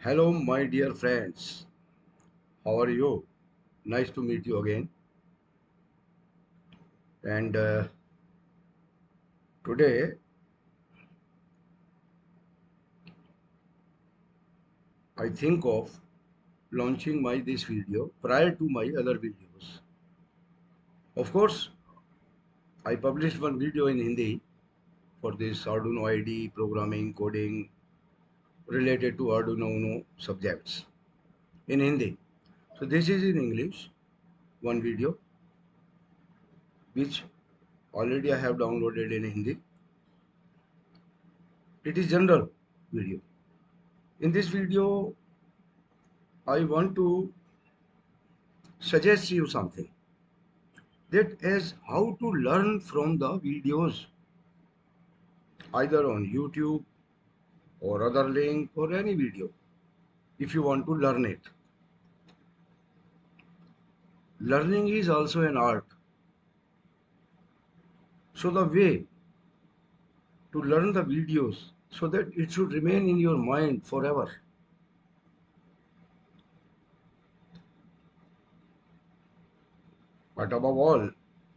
Hello, my dear friends. How are you? Nice to meet you again. And today I think of launching my this video prior to my other videos. Of course, I published one video in Hindi for this Arduino ID programming coding related to Arduino Uno subjects in Hindi. So this is in English, one video which already I have downloaded in Hindi. It is general video. In this video, I want to suggest you something, that is how to learn from the videos either on YouTube or other link or any video. If you want to learn it, learning is also an art. So the way to learn the videos so that it should remain in your mind forever. But above all,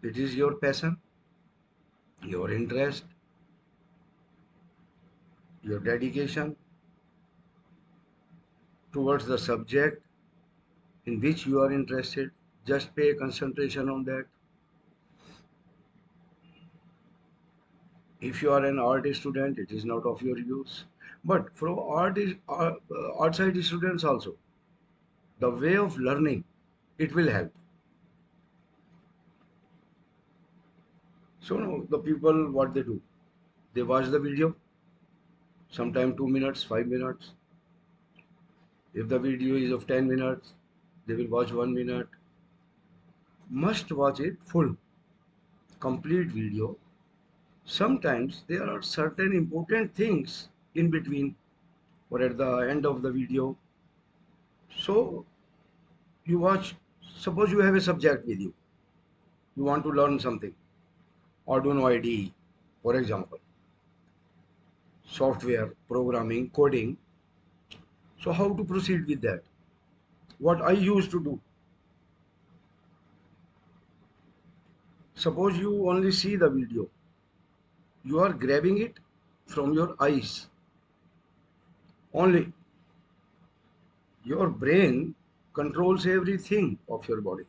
it is your passion, your interest, your dedication towards the subject in which you are interested. Just pay concentration on that. If you are an art student, it is not of your use. But for outside students also, the way of learning, it will help. So now the people, what they do, they watch the video, sometime 2 minutes, 5 minutes. If the video is of 10 minutes, they will watch 1 minute. Must watch it full, complete video. Sometimes there are certain important things in between or at the end of the video. So you watch, suppose you have a subject with you, you want to learn something, Arduino IDE, for example, software, programming, coding. So how to proceed with that? What I used to do, suppose you only see the video, you are grabbing it from your eyes only. Your brain controls everything of your body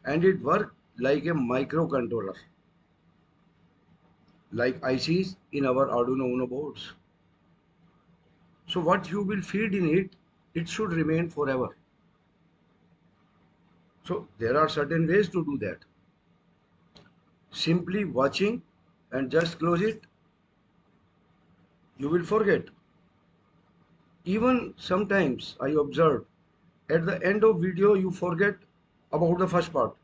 and it works like a microcontroller, like ICs in our Arduino Uno boards. So what you will feed in it, it should remain forever. So there are certain ways to do that. Simply watching and just close it, you will forget. Even sometimes I observed at the end of video you forget about the first part.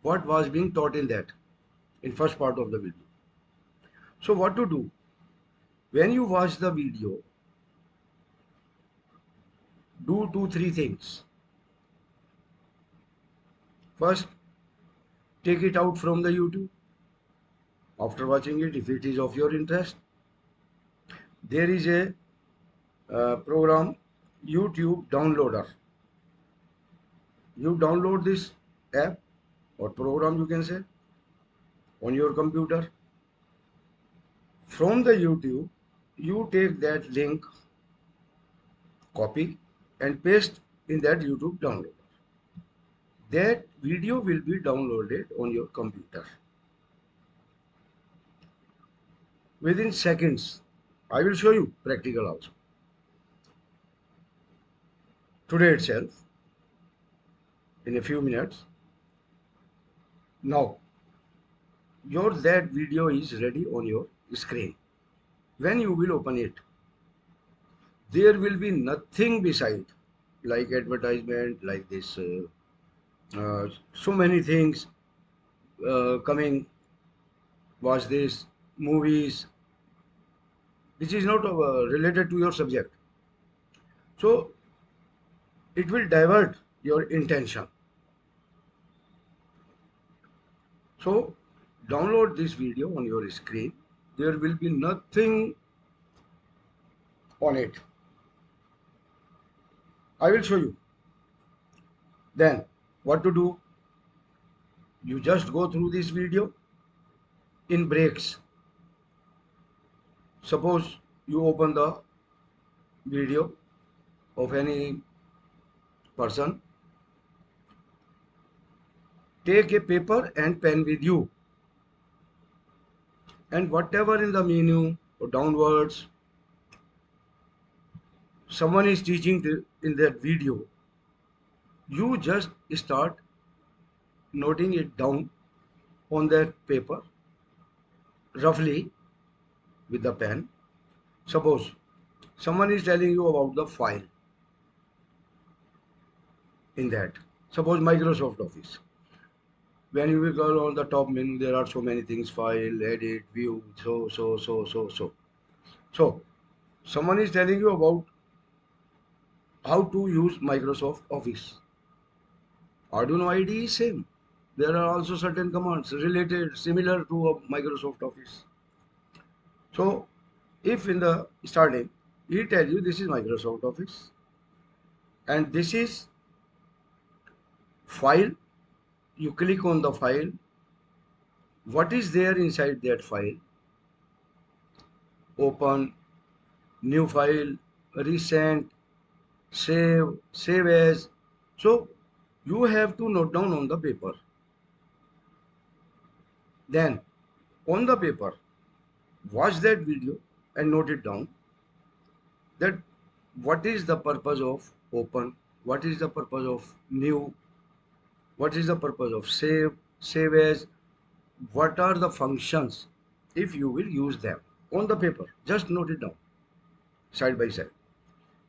What was being taught in that, in first part of the video. So what to do? When you watch the video, do two, three things. First, take it out from the YouTube. After watching it, if it is of your interest, there is a program, YouTube downloader. You download this app or program, you can say, on your computer. From the YouTube, you take that link, copy and paste in that YouTube downloader. That video will be downloaded on your computer within seconds. I will show you practical also today itself in a few minutes. Now your that video is ready on your screen. When you will open it, there will be nothing beside, like advertisement, like this so many things coming, watch this, movies, which is not related to your subject. So it will divert your intention. So download this video on your screen. There will be nothing on it. I will show you. Then what to do? You just go through this video in breaks. Suppose you open the video of any person, take a paper and pen with you, and whatever in the menu or downwards someone is teaching in that video, you just start noting it down on that paper roughly with the pen. Suppose someone is telling you about the file in that. Suppose Microsoft Office. When you will go on the top menu, there are so many things: file, edit, view, so. So someone is telling you about how to use Microsoft Office. Arduino IDE is same. There are also certain commands related, similar to a Microsoft Office. So if in the starting, he tell you this is Microsoft Office and this is file, you click on the file. What is there inside that file? Open, new file, recent, save as. So you have to note down on the paper. Then on the paper, watch that video and note it down that what is the purpose of open, what is the purpose of new, what is the purpose of save as, what are the functions if you will use them on the paper. Just note it down side by side.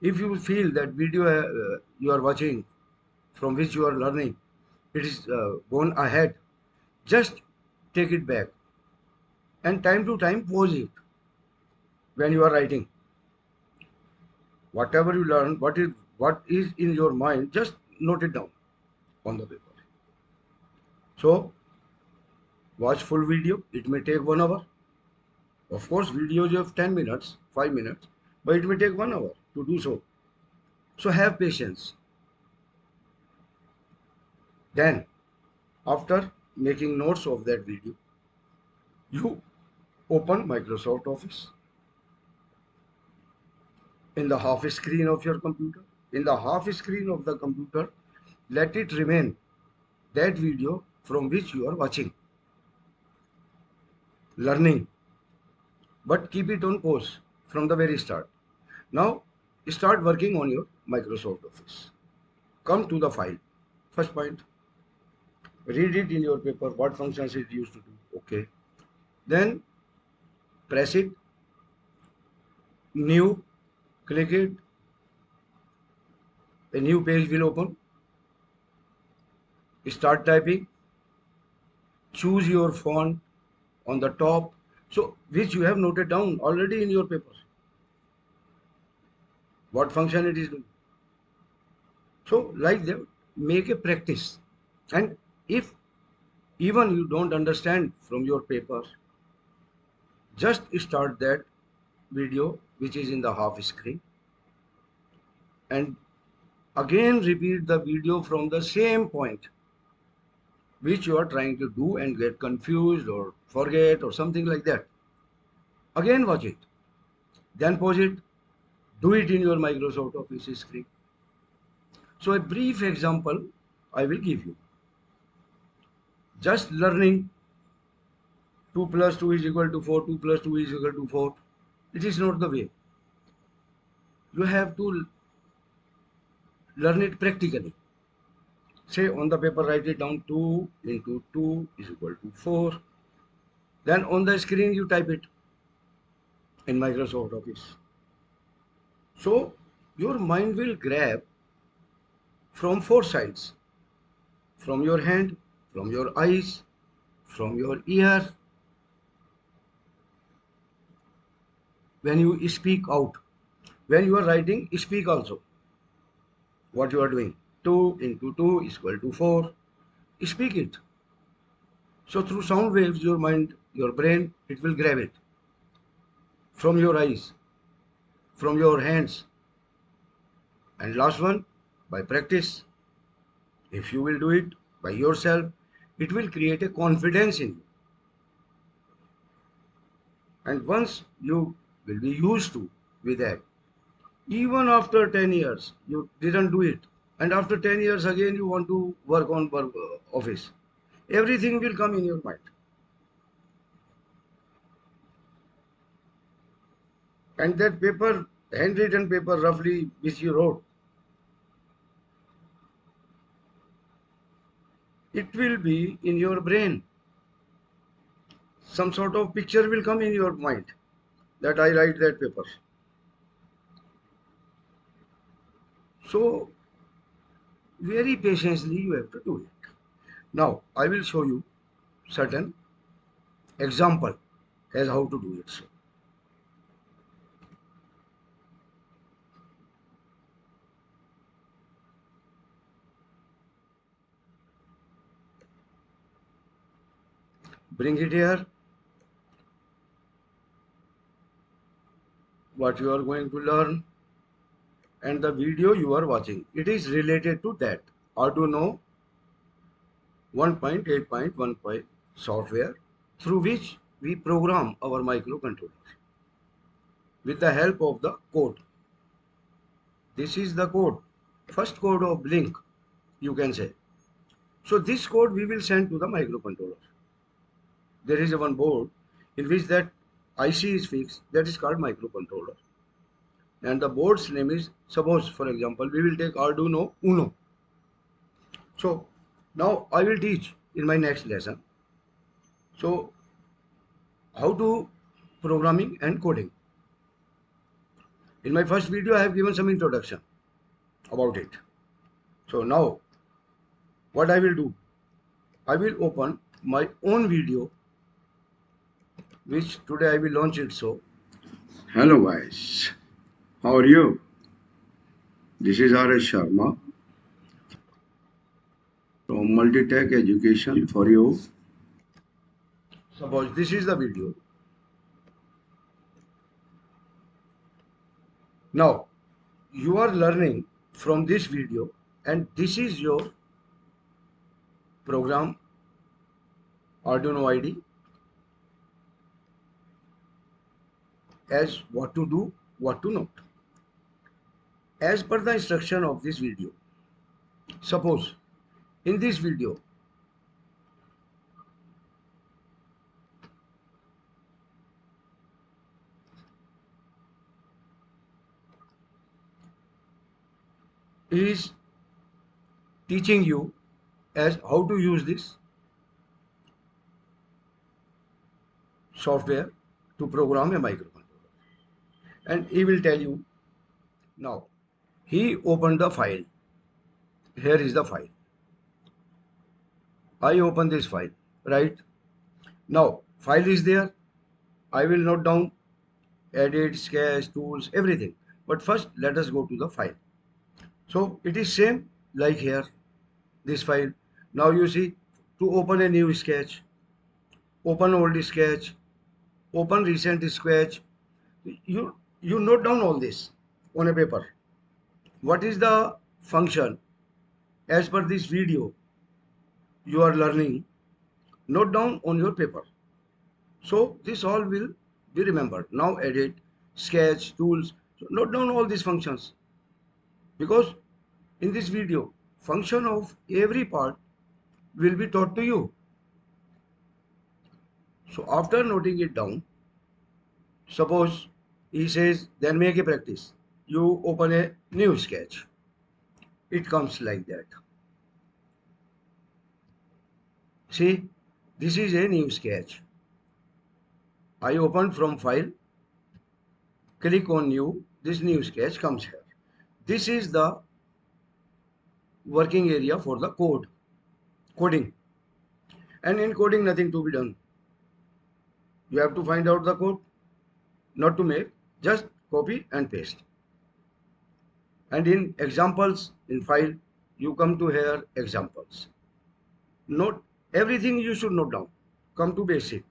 If you feel that video you are watching from which you are learning, it is gone ahead, just take it back and time to time pause it when you are writing. Whatever you learn, what is in your mind, just note it down on the paper. So watch full video. It may take 1 hour. Of course, videos of 10 minutes, 5 minutes, but it may take 1 hour to do so. So have patience. Then, after making notes of that video, you open Microsoft Office in the half screen of your computer. In the half screen of the computer, let it remain that video from which you are watching, learning, but keep it on pause from the very start. Now, start working on your Microsoft Office. Come to the file. First point, read it in your paper, what functions it used to do. Okay. Then press it, new, click it, a new page will open. Start typing, choose your font on the top, so which you have noted down already in your paper, what function it is doing. So like that, make a practice. And if even you don't understand from your paper, just start that video which is in the half screen and again repeat the video from the same point which you are trying to do and get confused or forget or something like that. Again watch it, then pause it, do it in your Microsoft Office screen. So a brief example I will give you. Just learning 2 plus 2 is equal to 4, 2 plus 2 is equal to 4. It is not the way. You have to learn it practically. Say on the paper, write it down, 2 into 2 is equal to 4. Then on the screen you type it in Microsoft Office. So your mind will grab from 4 sides, from your hand, from your eyes, from your ear. When you speak out, when you are writing, speak also what you are doing. 2 into 2 is equal to 4. Speak it. So through sound waves, your mind, your brain, it will grab it from your eyes, from your hands. And last one, By practice. If you will do it by yourself, it will create a confidence in you. And once you will be used to with that, even after 10 years, you didn't do it. And after 10 years again, you want to work on office. Everything will come in your mind. And that paper, handwritten paper roughly which you wrote, it will be in your brain. Some sort of picture will come in your mind that I write that paper. So very patiently you have to do it. Now I will show you certain example as how to do it. So bring it here. What you are going to learn and the video you are watching, it is related to that Arduino 1.8.1 software through which we program our microcontroller with the help of the code. This is the code, first code of Blink, you can say. So this code we will send to the microcontroller. There is a one board in which that IC is fixed, that is called microcontroller. And the board's name is, suppose for example, we will take Arduino Uno. So now I will teach in my next lesson. So how to programming and coding. In my first video I have given some introduction about it. So now what I will do, I will open my own video which today I will launch it. So hello guys, how are you? This is R.S. Sharma from Multitech Education for you. Suppose this is the video. Now you are learning from this video and this is your program Arduino ID as what to do, what to not. As per the instruction of this video, suppose in this video is teaching you as how to use this software to program a microcontroller, and he will tell you. Now he opened the file. Here is the file. I open this file, right? Now file is there. I will note down edit, sketch, tools, everything. But first let us go to the file. So it is same like here, this file. Now you see, to open a new sketch, open old sketch, open recent sketch, you note down all this on a paper. What is the function as per this video you are learning? Note down on your paper. So this all will be remembered. Now edit, sketch, tools. So note down all these functions, because in this video function of every part will be taught to you. So after noting it down, suppose he says then make a practice. You open a new sketch. It comes like that. See, this is a new sketch. I open from file, click on new, this new sketch comes here. This is the working area for the coding. And in coding nothing to be done. You have to find out the code, not to make, just copy and paste. And in examples, in file, you come to here examples. Note everything you should note down. Come to basic.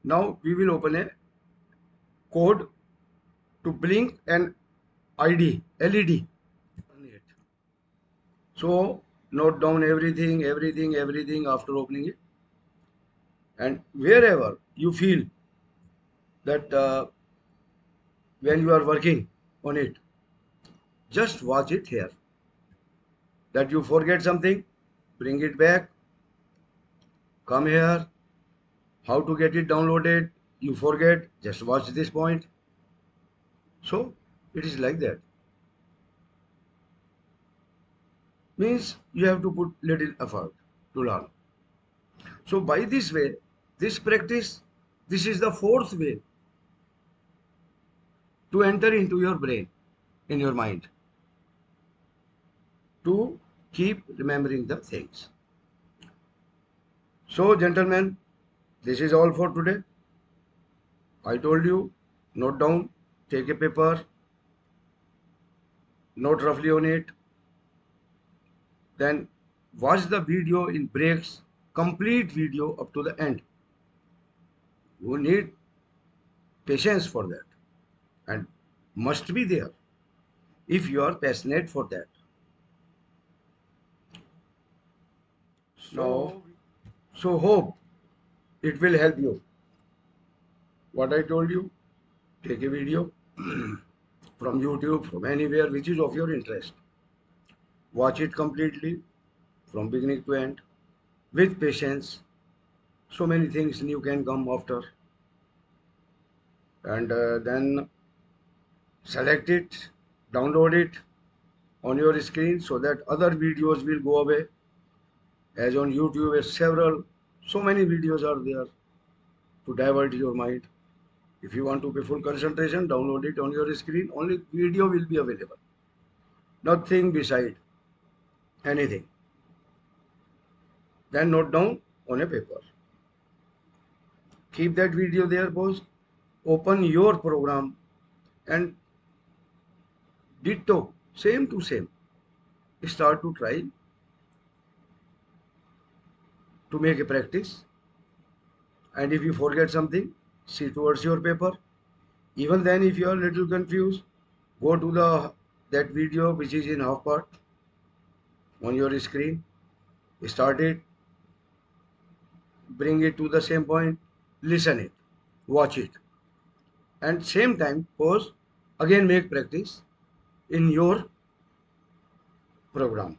Now we will open a code to blink an LED. So note down everything after opening it. And wherever you feel that when you are working on it, just watch it here. That you forget something, bring it back, come here. How to get it downloaded, you forget, just watch this point. So it is like that. Means you have to put little effort to learn. So by this way, this practice, this is the fourth way to enter into your brain, in your mind, to keep remembering the things. So gentlemen, this is all for today. I told you, note down, take a paper, note roughly on it, then watch the video in breaks, complete video up to the end. You need patience for that and must be there if you are passionate for that. So, so hope it will help you. What I told you, take a video from YouTube, from anywhere which is of your interest. Watch it completely from beginning to end with patience. So many things new can come after. And then select it, download it on your screen so that other videos will go away. As on YouTube, so many videos are there to divert your mind. If you want to pay full concentration, download it on your screen. Only video will be available. Nothing beside anything. Then note down on a paper. Keep that video there, boss. Open your program and ditto, same to same. Start to try to make a practice. And if you forget something, see towards your paper. Even then, if you are a little confused, go to that video which is in half part on your screen. Start it, bring it to the same point, listen it, watch it, and same time pause. Again, make practice in your program,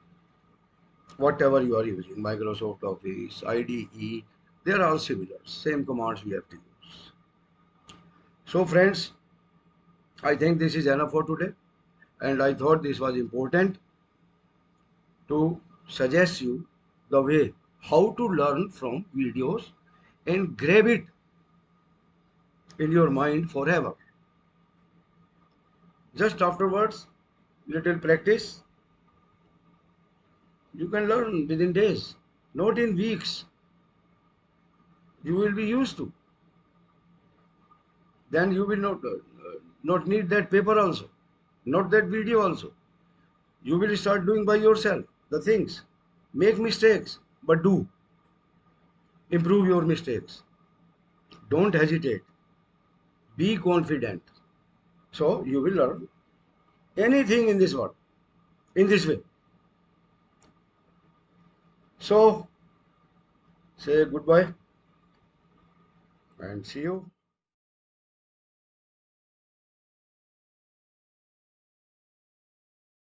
whatever you are using, Microsoft Office, IDE. They are all similar, same commands we have to use. So, friends, I think this is enough for today, and I thought this was important to suggest you the way how to learn from videos and grab it in your mind forever. Just afterwards, little practice, you can learn within days, not in weeks. You will be used to. Then you will not need that paper also, not that video also. You will start doing by yourself the things. Make mistakes, but do. Improve your mistakes. Don't hesitate. Be confident. So you will learn anything in this world in this way. So say goodbye and see you.